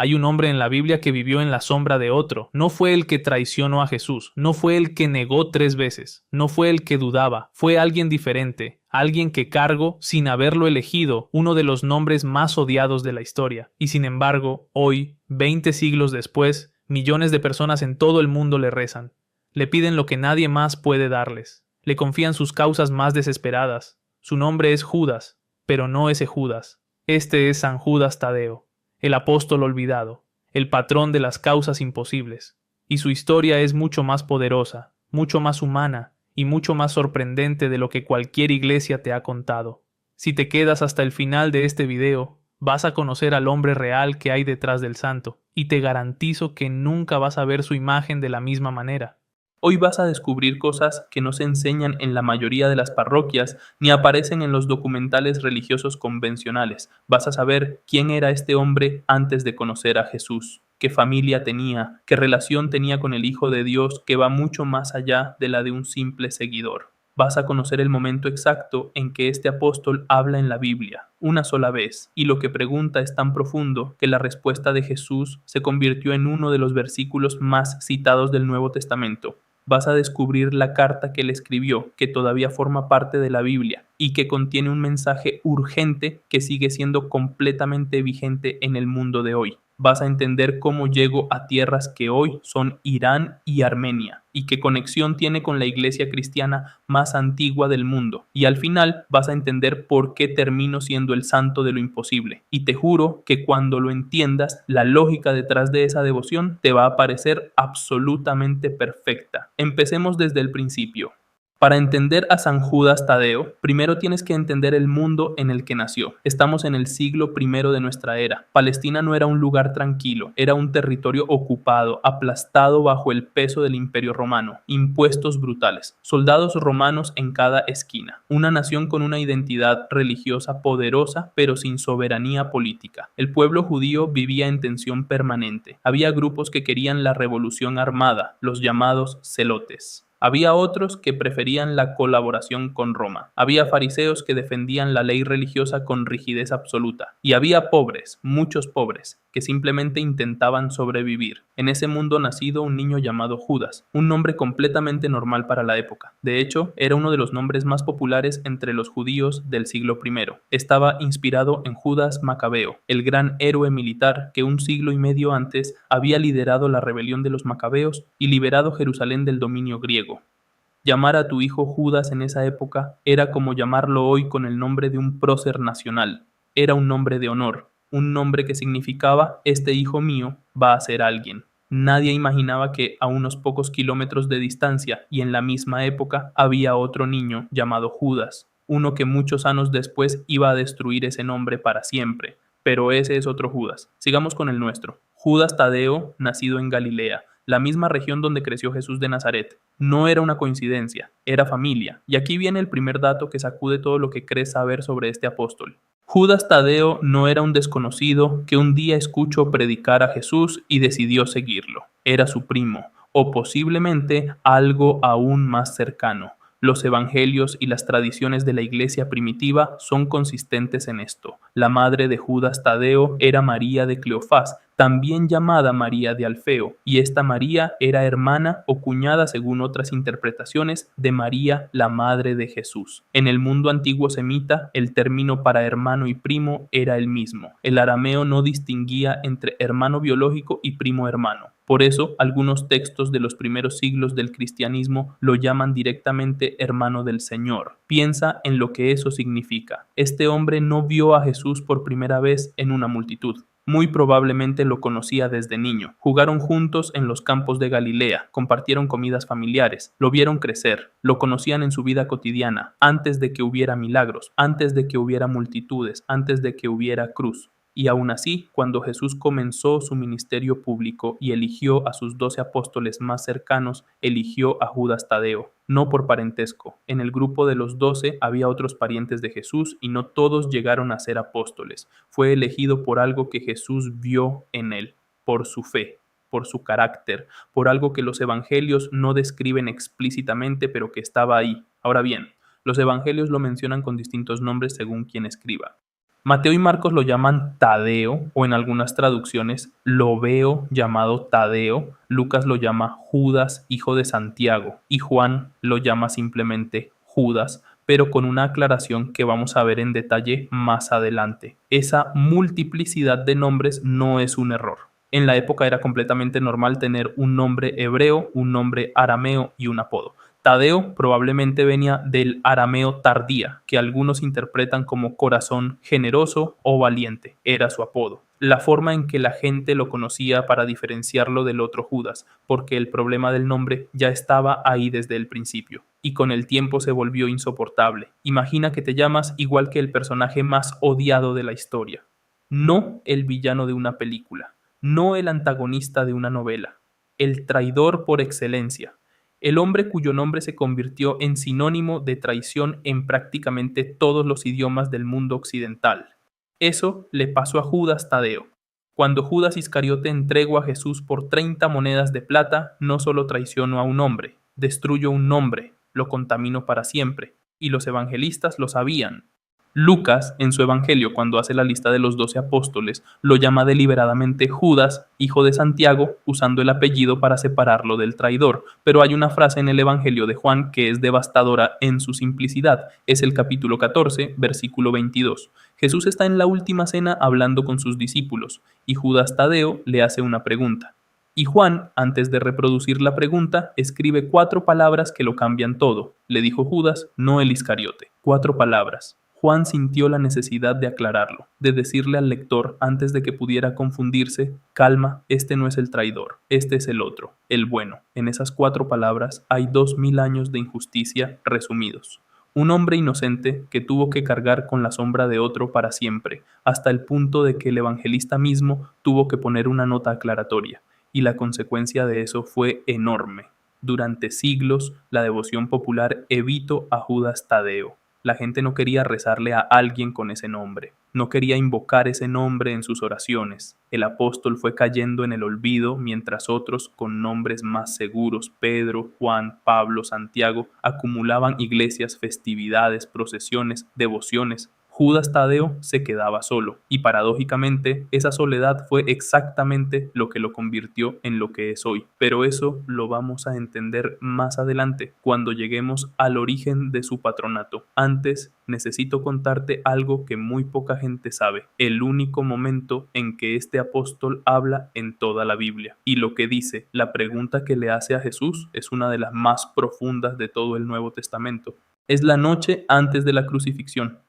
Hay un hombre en la Biblia que vivió en la sombra de otro. No fue el que traicionó a Jesús, no fue el que negó 3 veces, no fue el que dudaba, fue alguien diferente, alguien que cargó, sin haberlo elegido, uno de los nombres más odiados de la historia. Y sin embargo, hoy, 20 siglos después, millones de personas en todo el mundo le rezan. Le piden lo que nadie más puede darles. Le confían sus causas más desesperadas. Su nombre es Judas, pero no ese Judas. Este es San Judas Tadeo, el apóstol olvidado, el patrón de las causas imposibles. Y su historia es mucho más poderosa, mucho más humana y mucho más sorprendente de lo que cualquier iglesia te ha contado. Si te quedas hasta el final de este video, vas a conocer al hombre real que hay detrás del santo, y te garantizo que nunca vas a ver su imagen de la misma manera. Hoy vas a descubrir cosas que no se enseñan en la mayoría de las parroquias ni aparecen en los documentales religiosos convencionales. Vas a saber quién era este hombre antes de conocer a Jesús, qué familia tenía, qué relación tenía con el Hijo de Dios que va mucho más allá de la de un simple seguidor. Vas a conocer el momento exacto en que este apóstol habla en la Biblia, una sola vez, y lo que pregunta es tan profundo que la respuesta de Jesús se convirtió en uno de los versículos más citados del Nuevo Testamento. Vas a descubrir la carta que él escribió, que todavía forma parte de la Biblia y que contiene un mensaje urgente que sigue siendo completamente vigente en el mundo de hoy. Vas a entender cómo llegó a tierras que hoy son Irán y Armenia y qué conexión tiene con la iglesia cristiana más antigua del mundo. Y al final vas a entender por qué termino siendo el santo de lo imposible. Y te juro que cuando lo entiendas, la lógica detrás de esa devoción te va a parecer absolutamente perfecta. Empecemos desde el principio. Para entender a San Judas Tadeo, primero tienes que entender el mundo en el que nació. Estamos en el siglo I de nuestra era. Palestina no era un lugar tranquilo, era un territorio ocupado, aplastado bajo el peso del Imperio Romano, impuestos brutales, soldados romanos en cada esquina, una nación con una identidad religiosa poderosa pero sin soberanía política. El pueblo judío vivía en tensión permanente. Había grupos que querían la revolución armada, los llamados celotes. Había otros que preferían la colaboración con Roma. Había fariseos que defendían la ley religiosa con rigidez absoluta. Y había pobres, muchos pobres, que simplemente intentaban sobrevivir. En ese mundo nacido un niño llamado Judas, un nombre completamente normal para la época. De hecho, era uno de los nombres más populares entre los judíos del siglo I. Estaba inspirado en Judas Macabeo, el gran héroe militar que un siglo y medio antes había liderado la rebelión de los macabeos y liberado Jerusalén del dominio griego. Llamar a tu hijo Judas en esa época era como llamarlo hoy con el nombre de un prócer nacional. Era un nombre de honor, un nombre que significaba este hijo mío va a ser alguien. Nadie imaginaba que a unos pocos kilómetros de distancia y en la misma época había otro niño llamado Judas, uno que muchos años después iba a destruir ese nombre para siempre. Pero ese es otro Judas. Sigamos con el nuestro. Judas Tadeo, nacido en Galilea, la misma región donde creció Jesús de Nazaret. No era una coincidencia, era familia. Y aquí viene el primer dato que sacude todo lo que crees saber sobre este apóstol. Judas Tadeo no era un desconocido que un día escuchó predicar a Jesús y decidió seguirlo. Era su primo, o posiblemente algo aún más cercano. Los evangelios y las tradiciones de la iglesia primitiva son consistentes en esto. La madre de Judas Tadeo era María de Cleofás, también llamada María de Alfeo, y esta María era hermana o cuñada, según otras interpretaciones, de María, la madre de Jesús. En el mundo antiguo semita, el término para hermano y primo era el mismo. El arameo no distinguía entre hermano biológico y primo hermano. Por eso, algunos textos de los primeros siglos del cristianismo lo llaman directamente hermano del Señor. Piensa en lo que eso significa. Este hombre no vio a Jesús por primera vez en una multitud. Muy probablemente lo conocía desde niño. Jugaron juntos en los campos de Galilea, compartieron comidas familiares, lo vieron crecer, lo conocían en su vida cotidiana, antes de que hubiera milagros, antes de que hubiera multitudes, antes de que hubiera cruz. Y aún así, cuando Jesús comenzó su ministerio público y eligió a sus 12 apóstoles más cercanos, eligió a Judas Tadeo, no por parentesco. En el grupo de los 12 había otros parientes de Jesús y no todos llegaron a ser apóstoles. Fue elegido por algo que Jesús vio en él, por su fe, por su carácter, por algo que los evangelios no describen explícitamente, pero que estaba ahí. Ahora bien, los evangelios lo mencionan con distintos nombres según quien escriba. Mateo y Marcos lo llaman Tadeo, o en algunas traducciones lo veo llamado Tadeo. Lucas lo llama Judas, hijo de Santiago, y Juan lo llama simplemente Judas, pero con una aclaración que vamos a ver en detalle más adelante. Esa multiplicidad de nombres no es un error. En la época era completamente normal tener un nombre hebreo, un nombre arameo y un apodo. Tadeo probablemente venía del arameo tardía, que algunos interpretan como corazón generoso o valiente. Era su apodo. La forma en que la gente lo conocía para diferenciarlo del otro Judas, porque el problema del nombre ya estaba ahí desde el principio, y con el tiempo se volvió insoportable. Imagina que te llamas igual que el personaje más odiado de la historia, no el villano de una película, no el antagonista de una novela, el traidor por excelencia, el hombre cuyo nombre se convirtió en sinónimo de traición en prácticamente todos los idiomas del mundo occidental. Eso le pasó a Judas Tadeo. Cuando Judas Iscariote entregó a Jesús por 30 monedas de plata, no solo traicionó a un hombre, destruyó un nombre, lo contaminó para siempre, y los evangelistas lo sabían. Lucas, en su Evangelio, cuando hace la lista de los 12 apóstoles, lo llama deliberadamente Judas, hijo de Santiago, usando el apellido para separarlo del traidor. Pero hay una frase en el Evangelio de Juan que es devastadora en su simplicidad. Es el capítulo 14, versículo 22. Jesús está en la última cena hablando con sus discípulos, y Judas Tadeo le hace una pregunta. Y Juan, antes de reproducir la pregunta, escribe 4 palabras que lo cambian todo. Le dijo Judas, no el Iscariote. 4 palabras. Juan sintió la necesidad de aclararlo, de decirle al lector antes de que pudiera confundirse, calma, este no es el traidor, este es el otro, el bueno. En esas 4 palabras hay 2000 años de injusticia resumidos. Un hombre inocente que tuvo que cargar con la sombra de otro para siempre, hasta el punto de que el evangelista mismo tuvo que poner una nota aclaratoria, y la consecuencia de eso fue enorme. Durante siglos, la devoción popular evitó a Judas Tadeo. La gente no quería rezarle a alguien con ese nombre, no quería invocar ese nombre en sus oraciones. El apóstol fue cayendo en el olvido mientras otros, con nombres más seguros, Pedro, Juan, Pablo, Santiago, acumulaban iglesias, festividades, procesiones, devociones. Judas Tadeo se quedaba solo, y paradójicamente esa soledad fue exactamente lo que lo convirtió en lo que es hoy. Pero eso lo vamos a entender más adelante, cuando lleguemos al origen de su patronato. Antes, necesito contarte algo que muy poca gente sabe, el único momento en que este apóstol habla en toda la Biblia. Y lo que dice, la pregunta que le hace a Jesús, es una de las más profundas de todo el Nuevo Testamento. Es la noche antes de la crucifixión.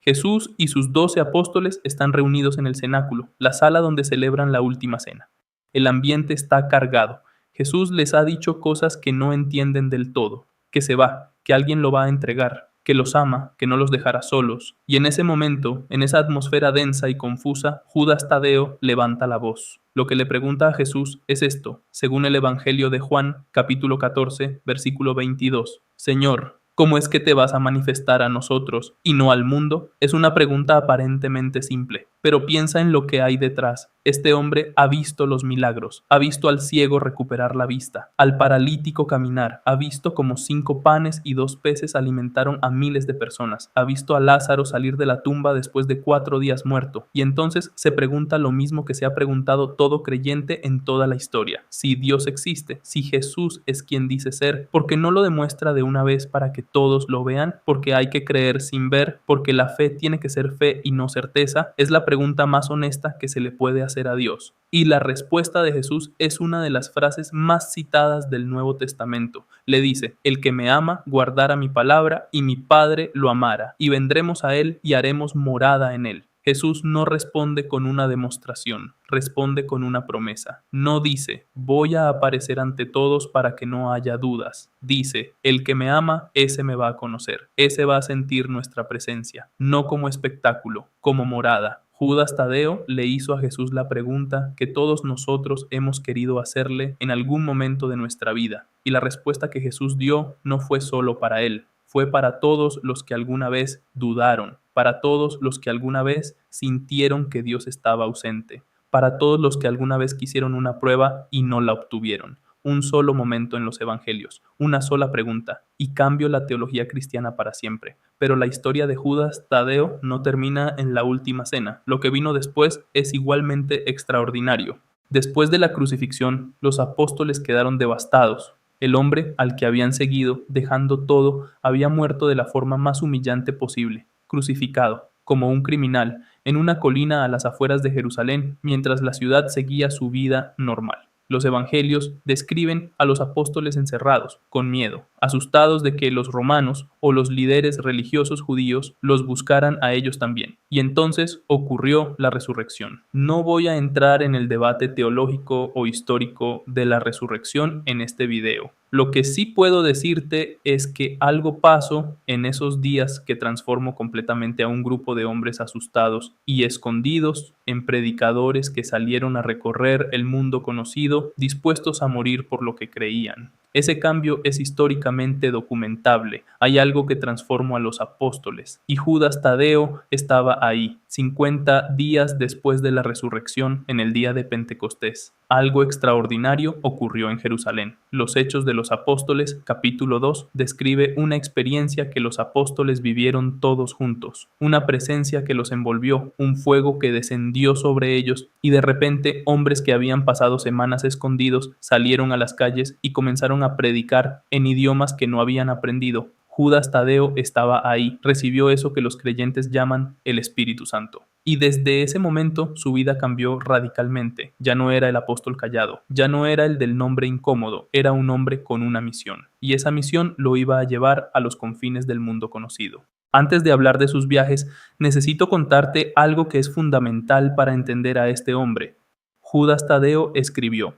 Jesús y sus 12 apóstoles están reunidos en el cenáculo, la sala donde celebran la última cena. El ambiente está cargado. Jesús les ha dicho cosas que no entienden del todo, que se va, que alguien lo va a entregar, que los ama, que no los dejará solos. Y en ese momento, en esa atmósfera densa y confusa, Judas Tadeo levanta la voz. Lo que le pregunta a Jesús es esto, según el Evangelio de Juan, capítulo 14, versículo 22. Señor, ¿cómo es que te vas a manifestar a nosotros y no al mundo? Es una pregunta aparentemente simple, pero piensa en lo que hay detrás. Este hombre ha visto los milagros, ha visto al ciego recuperar la vista, al paralítico caminar, ha visto como 5 panes y 2 peces alimentaron a miles de personas, ha visto a Lázaro salir de la tumba después de 4 días muerto, y entonces se pregunta lo mismo que se ha preguntado todo creyente en toda la historia: si Dios existe, si Jesús es quien dice ser, porque no lo demuestra de una vez para que todos lo vean, porque hay que creer sin ver, porque la fe tiene que ser fe y no certeza. Es la pregunta más honesta que se le puede hacer a Dios. Y la respuesta de Jesús es una de las frases más citadas del Nuevo Testamento. Le dice: el que me ama guardará mi palabra, y mi Padre lo amará, y vendremos a él y haremos morada en él. Jesús no responde con una demostración, responde con una promesa. No dice, voy a aparecer ante todos para que no haya dudas. Dice, el que me ama, ese me va a conocer, ese va a sentir nuestra presencia, no como espectáculo, como morada. Judas Tadeo le hizo a Jesús la pregunta que todos nosotros hemos querido hacerle en algún momento de nuestra vida, y la respuesta que Jesús dio no fue solo para él, fue para todos los que alguna vez dudaron, para todos los que alguna vez sintieron que Dios estaba ausente, para todos los que alguna vez quisieron una prueba y no la obtuvieron, un solo momento en los evangelios, una sola pregunta, y cambio la teología cristiana para siempre. Pero la historia de Judas Tadeo no termina en la última cena. Lo que vino después es igualmente extraordinario. Después de la crucifixión, los apóstoles quedaron devastados. El hombre al que habían seguido, dejando todo, había muerto de la forma más humillante posible, crucificado, como un criminal, en una colina a las afueras de Jerusalén, mientras la ciudad seguía su vida normal. Los evangelios describen a los apóstoles encerrados, con miedo, asustados de que los romanos o los líderes religiosos judíos los buscaran a ellos también. Y entonces ocurrió la resurrección. No voy a entrar en el debate teológico o histórico de la resurrección en este video. Lo que sí puedo decirte es que algo pasó en esos días que transformó completamente a un grupo de hombres asustados y escondidos en predicadores que salieron a recorrer el mundo conocido, dispuestos a morir por lo que creían. Ese cambio es históricamente documentable. Hay algo que transformó a los apóstoles. Y Judas Tadeo estaba ahí, 50 días después de la resurrección, en el día de Pentecostés. Algo extraordinario ocurrió en Jerusalén. Los Hechos de los Apóstoles, capítulo 2, describe una experiencia que los apóstoles vivieron todos juntos. Una presencia que los envolvió, un fuego que descendió sobre ellos, y de repente hombres que habían pasado semanas escondidos salieron a las calles y comenzaron a predicar en idiomas que no habían aprendido. Judas Tadeo estaba ahí, recibió eso que los creyentes llaman el Espíritu Santo. Y desde ese momento su vida cambió radicalmente. Ya no era el apóstol callado, ya no era el del nombre incómodo, era un hombre con una misión. Y esa misión lo iba a llevar a los confines del mundo conocido. Antes de hablar de sus viajes, necesito contarte algo que es fundamental para entender a este hombre. Judas Tadeo escribió: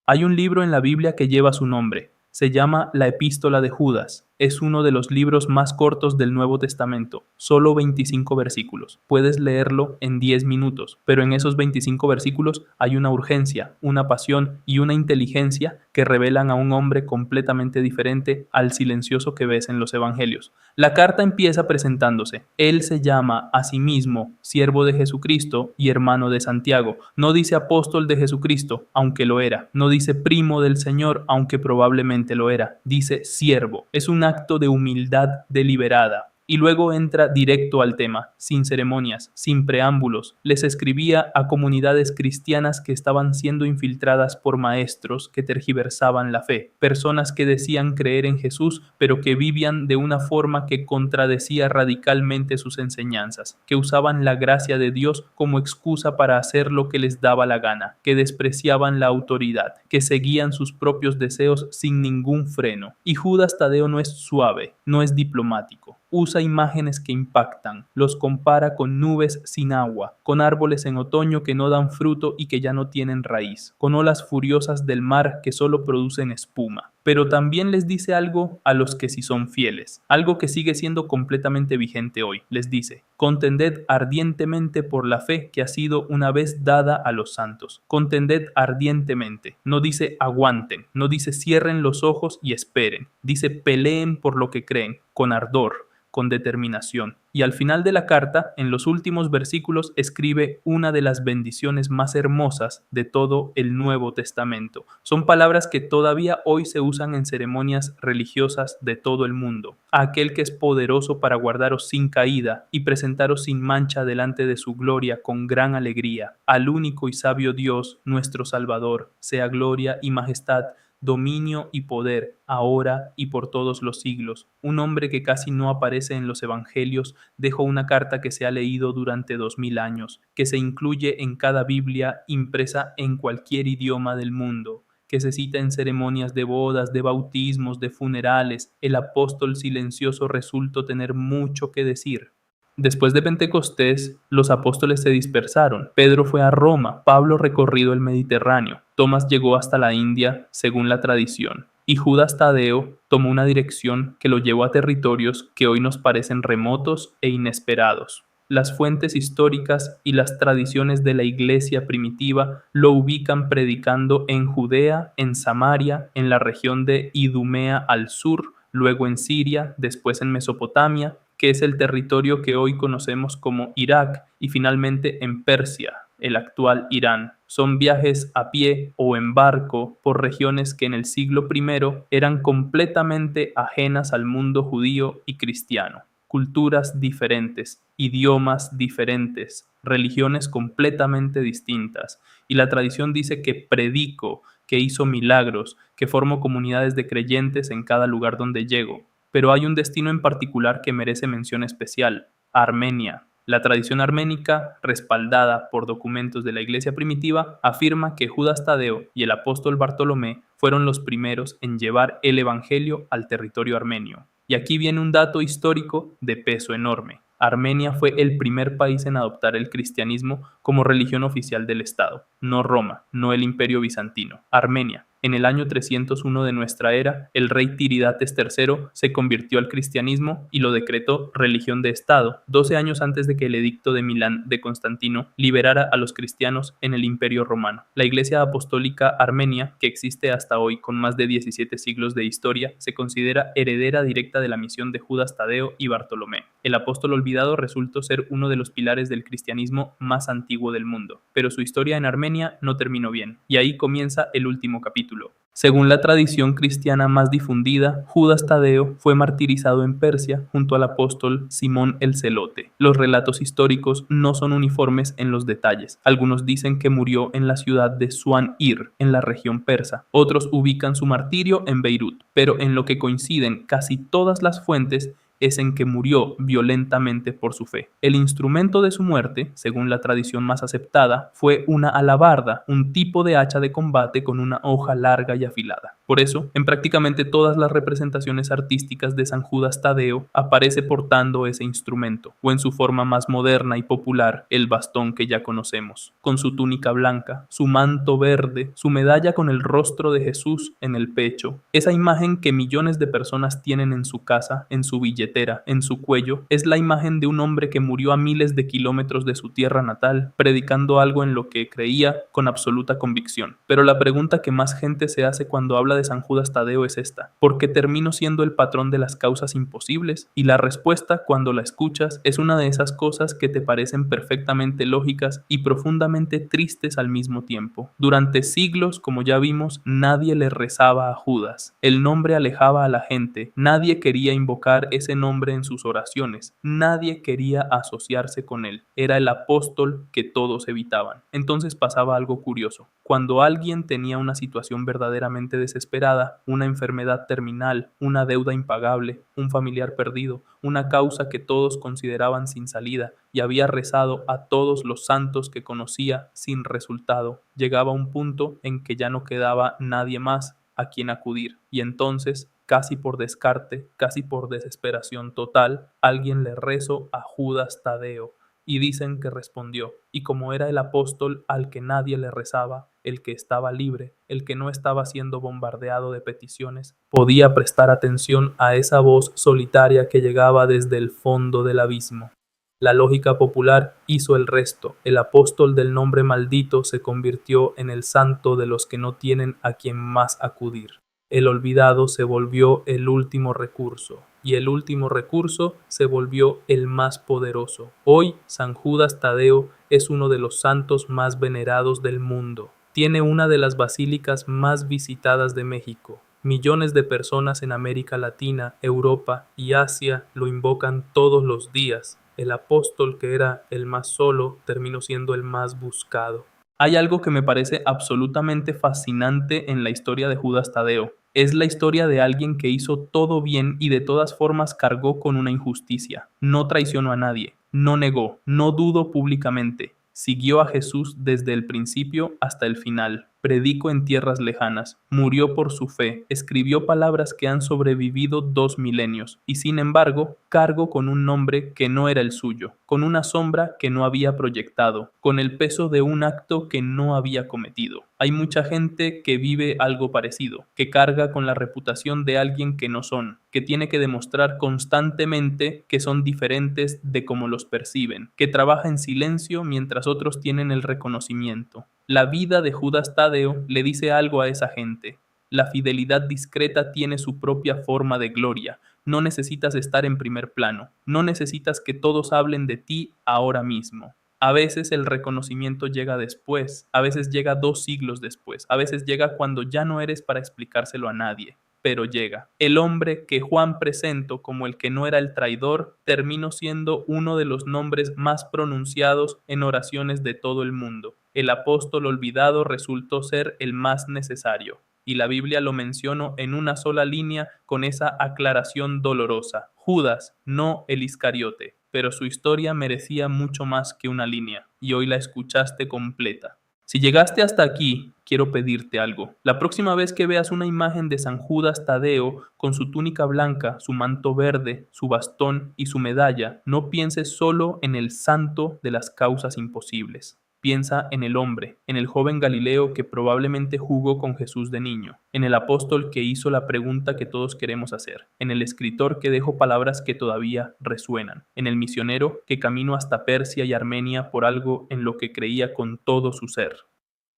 hay un libro en la Biblia que lleva su nombre. Se llama la Epístola de Judas. Es uno de los libros más cortos del Nuevo Testamento, solo 25 versículos. Puedes leerlo en 10 minutos, pero en esos 25 versículos hay una urgencia, una pasión y una inteligencia que revelan a un hombre completamente diferente al silencioso que ves en los evangelios. La carta empieza presentándose. Él se llama a sí mismo siervo de Jesucristo y hermano de Santiago. No dice apóstol de Jesucristo, aunque lo era. No dice primo del Señor, aunque probablemente lo era. Dice siervo. Es un acto de humildad deliberada. Y luego entra directo al tema, sin ceremonias, sin preámbulos. Les escribía a comunidades cristianas que estaban siendo infiltradas por maestros que tergiversaban la fe, personas que decían creer en Jesús, pero que vivían de una forma que contradecía radicalmente sus enseñanzas, que usaban la gracia de Dios como excusa para hacer lo que les daba la gana, que despreciaban la autoridad, que seguían sus propios deseos sin ningún freno. Y Judas Tadeo no es suave, no es diplomático. Usa imágenes que impactan, los compara con nubes sin agua, con árboles en otoño que no dan fruto y que ya no tienen raíz, con olas furiosas del mar que solo producen espuma. Pero también les dice algo a los que sí son fieles, algo que sigue siendo completamente vigente hoy. Les dice: contended ardientemente por la fe que ha sido una vez dada a los santos. Contended ardientemente. No dice aguanten, no dice cierren los ojos y esperen. Dice peleen por lo que creen, con ardor, con determinación. Y al final de la carta, en los últimos versículos, escribe una de las bendiciones más hermosas de todo el Nuevo Testamento. Son palabras que todavía hoy se usan en ceremonias religiosas de todo el mundo. A aquel que es poderoso para guardaros sin caída y presentaros sin mancha delante de su gloria con gran alegría. Al único y sabio Dios, nuestro Salvador, sea gloria y majestad, dominio y poder, ahora y por todos los siglos. Un hombre que casi no aparece en los evangelios dejó una carta que se ha leído durante 2000 años, que se incluye en cada Biblia impresa en cualquier idioma del mundo, que se cita en ceremonias de bodas, de bautismos, de funerales. El apóstol silencioso resultó tener mucho que decir. Después de Pentecostés, los apóstoles se dispersaron. Pedro fue a Roma, Pablo recorrido el Mediterráneo, Tomás llegó hasta la India, según la tradición, y Judas Tadeo tomó una dirección que lo llevó a territorios que hoy nos parecen remotos e inesperados. Las fuentes históricas y las tradiciones de la iglesia primitiva lo ubican predicando en Judea, en Samaria, en la región de Idumea al sur, luego en Siria, después en Mesopotamia, que es el territorio que hoy conocemos como Irak, y finalmente en Persia, el actual Irán. Son viajes a pie o en barco por regiones que en el siglo I eran completamente ajenas al mundo judío y cristiano. Culturas diferentes, idiomas diferentes, religiones completamente distintas. Y la tradición dice que predico, que hizo milagros, que formo comunidades de creyentes en cada lugar donde llego. Pero hay un destino en particular que merece mención especial: Armenia. La tradición arménica, respaldada por documentos de la Iglesia primitiva, afirma que Judas Tadeo y el apóstol Bartolomé fueron los primeros en llevar el Evangelio al territorio armenio. Y aquí viene un dato histórico de peso enorme. Armenia fue el primer país en adoptar el cristianismo como religión oficial del Estado, no Roma, no el Imperio Bizantino. Armenia. En el año 301 de nuestra era, el rey Tiridates III se convirtió al cristianismo y lo decretó religión de Estado, 12 años antes de que el edicto de Milán de Constantino liberara a los cristianos en el Imperio Romano. La Iglesia Apostólica Armenia, que existe hasta hoy con más de 17 siglos de historia, se considera heredera directa de la misión de Judas Tadeo y Bartolomé. El apóstol olvidado resultó ser uno de los pilares del cristianismo más antiguo del mundo, pero su historia en Armenia no terminó bien, y ahí comienza el último capítulo. Según la tradición cristiana más difundida, Judas Tadeo fue martirizado en Persia junto al apóstol Simón el Celote. Los relatos históricos no son uniformes en los detalles. Algunos dicen que murió en la ciudad de Suan-Ir, en la región persa. Otros ubican su martirio en Beirut, pero en lo que coinciden casi todas las fuentes es en que murió violentamente por su fe. El instrumento de su muerte, según la tradición más aceptada, fue una alabarda, un tipo de hacha de combate con una hoja larga y afilada. Por eso, en prácticamente todas las representaciones artísticas de San Judas Tadeo aparece portando ese instrumento, o en su forma más moderna y popular, el bastón que ya conocemos, con su túnica blanca, su manto verde, su medalla con el rostro de Jesús en el pecho, esa imagen que millones de personas tienen en su casa, en su billetera, en su cuello, es la imagen de un hombre que murió a miles de kilómetros de su tierra natal, predicando algo en lo que creía con absoluta convicción. Pero la pregunta que más gente se hace cuando habla de San Judas Tadeo es esta: ¿por qué termino siendo el patrón de las causas imposibles? Y la respuesta, cuando la escuchas, es una de esas cosas que te parecen perfectamente lógicas y profundamente tristes al mismo tiempo. Durante siglos, como ya vimos, nadie le rezaba a Judas. El nombre alejaba a la gente, nadie quería invocar ese nombre en sus oraciones, nadie quería asociarse con él. Era el apóstol que todos evitaban. Entonces pasaba algo curioso. Cuando alguien tenía una situación verdaderamente desesperada, una enfermedad terminal, una deuda impagable, un familiar perdido, una causa que todos consideraban sin salida, y había rezado a todos los santos que conocía sin resultado, llegaba un punto en que ya no quedaba nadie más a quien acudir, y entonces, casi por descarte, casi por desesperación total, alguien le rezó a Judas Tadeo, y dicen que respondió, y como era el apóstol al que nadie le rezaba, el que estaba libre, el que no estaba siendo bombardeado de peticiones, podía prestar atención a esa voz solitaria que llegaba desde el fondo del abismo. La lógica popular hizo el resto. El apóstol del nombre maldito se convirtió en el santo de los que no tienen a quien más acudir. El olvidado se volvió el último recurso, y el último recurso se volvió el más poderoso. Hoy, San Judas Tadeo es uno de los santos más venerados del mundo. Tiene una de las basílicas más visitadas de México. Millones de personas en América Latina, Europa y Asia lo invocan todos los días. El apóstol, que era el más solo, terminó siendo el más buscado. Hay algo que me parece absolutamente fascinante en la historia de Judas Tadeo. Es la historia de alguien que hizo todo bien y de todas formas cargó con una injusticia. No traicionó a nadie, no negó, no dudó públicamente. Siguió a Jesús desde el principio hasta el final. Predicó en tierras lejanas, murió por su fe, escribió palabras que han sobrevivido 2 milenios, y sin embargo, cargó con un nombre que no era el suyo, con una sombra que no había proyectado, con el peso de un acto que no había cometido. Hay mucha gente que vive algo parecido, que carga con la reputación de alguien que no son, que tiene que demostrar constantemente que son diferentes de cómo los perciben, que trabaja en silencio mientras otros tienen el reconocimiento. La vida de Judas Tadeo le dice algo a esa gente. La fidelidad discreta tiene su propia forma de gloria. No necesitas estar en primer plano. No necesitas que todos hablen de ti ahora mismo. A veces el reconocimiento llega después, a veces llega 2 siglos después, a veces llega cuando ya no eres para explicárselo a nadie, pero llega. El hombre que Juan presentó como el que no era el traidor terminó siendo uno de los nombres más pronunciados en oraciones de todo el mundo. El apóstol olvidado resultó ser el más necesario, y la Biblia lo mencionó en una sola línea con esa aclaración dolorosa: Judas, no el Iscariote. Pero su historia merecía mucho más que una línea, y hoy la escuchaste completa. Si llegaste hasta aquí, quiero pedirte algo. La próxima vez que veas una imagen de San Judas Tadeo con su túnica blanca, su manto verde, su bastón y su medalla, no pienses solo en el santo de las causas imposibles. Piensa en el hombre, en el joven Galileo que probablemente jugó con Jesús de niño, en el apóstol que hizo la pregunta que todos queremos hacer, en el escritor que dejó palabras que todavía resuenan, en el misionero que caminó hasta Persia y Armenia por algo en lo que creía con todo su ser,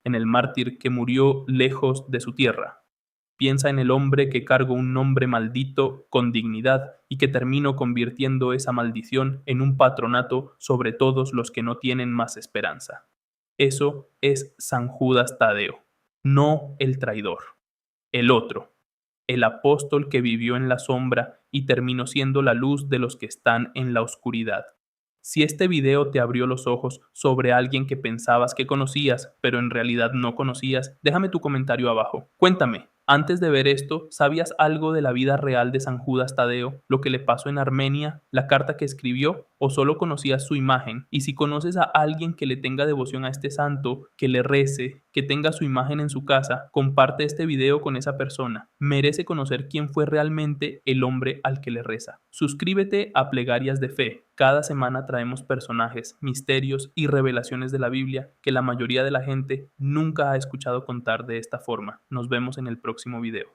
en el mártir que murió lejos de su tierra. Piensa en el hombre que cargó un nombre maldito con dignidad y que terminó convirtiendo esa maldición en un patronato sobre todos los que no tienen más esperanza. Eso es San Judas Tadeo, no el traidor, el otro, el apóstol que vivió en la sombra y terminó siendo la luz de los que están en la oscuridad. Si este video te abrió los ojos sobre alguien que pensabas que conocías, pero en realidad no conocías, déjame tu comentario abajo. Cuéntame, antes de ver esto, ¿sabías algo de la vida real de San Judas Tadeo, lo que le pasó en Armenia, la carta que escribió, o solo conocías su imagen? Y si conoces a alguien que le tenga devoción a este santo, que le rece, que tenga su imagen en su casa, comparte este video con esa persona. Merece conocer quién fue realmente el hombre al que le reza. Suscríbete a Plegarias de Fe. Cada semana traemos personajes, misterios y revelaciones de la Biblia que la mayoría de la gente nunca ha escuchado contar de esta forma. Nos vemos en el próximo video.